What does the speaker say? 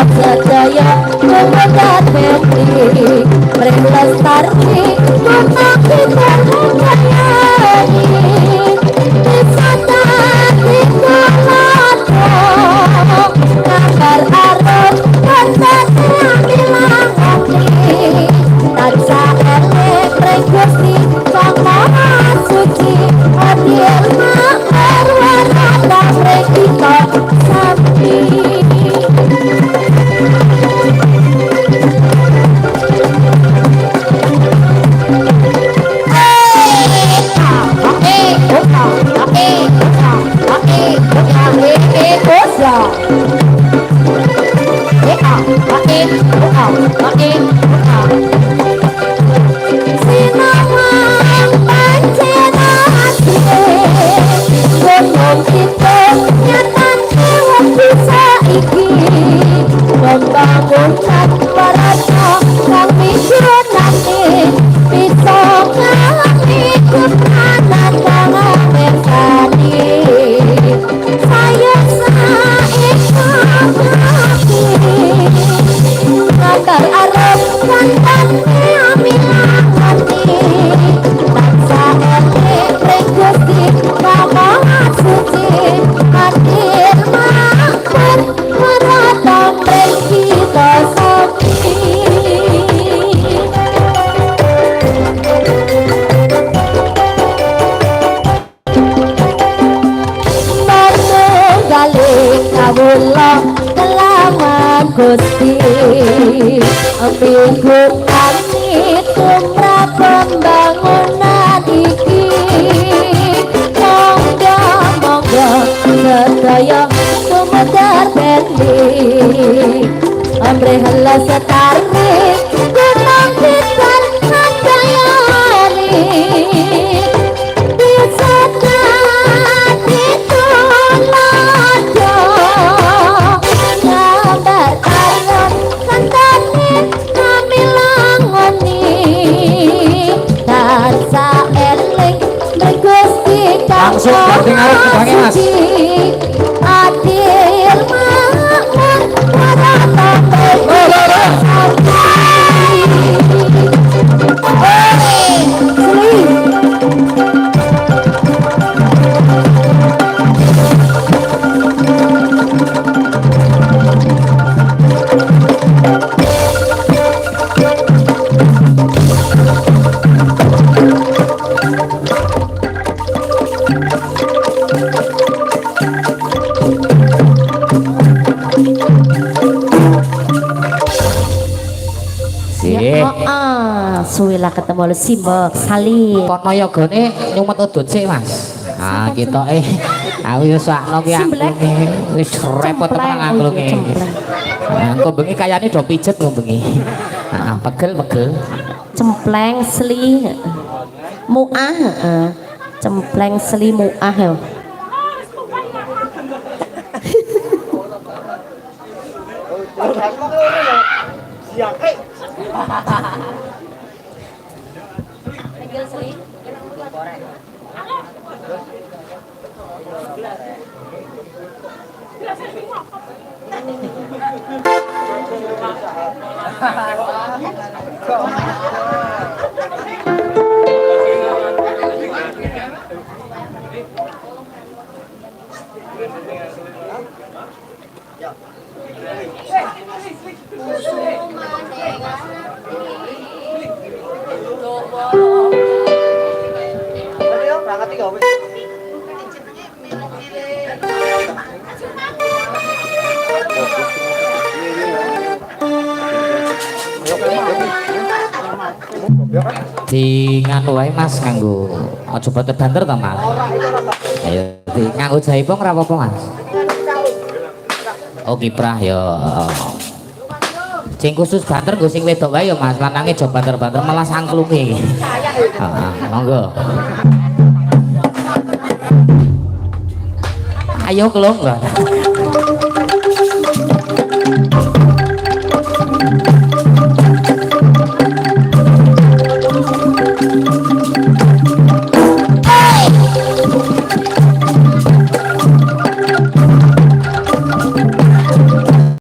sedaya kemudian beri berlestari kota kita menjayani wisata di Kolado gambar arum konsepnya bilang hati taksa elek regusti Sang Maha Suci hadir berwarna dan rekito sapi Sinawang panjenengan gunung itu nyatane wong bisa iki membangun warna kang misunane bisa ngalami kepanan kang bersani saya saiki gambar arum wantane amilah hati taksa elek regusti Maha Suci hadir makmur meratang kita sapi manunggaling kawula kelawan Gusti pinggunane tumrap pembangunan iki monggo sedaya sumber beli amrih lestari gunung pisan ngajayani wisata di Kolado gambar arum kantane kamilangoni dansa eling Gusti Langsung ganti ngarep kebange Mas. adil makmur maratang suwilah ketemu lu simbok salin kono yogane nyumet udut sik Mas. Ah kita aku yo sakno ki aku wis repot tenan aku ki. Engko bengi kayane do pijet lho bengi. Heeh, pegel-pegel. cempleng seli muah cempleng seli muah yo di nganu wae Mas nganggo aja banter-banter to Mas. Ayo di nganggo jaipong ora apa-apa Mas. Oh kiprah ya. Sing khusus banter nggo sing wedok wae ya Mas, lanange aja banter-banter malah sangklunge. Heeh, monggo. Ayo kelong.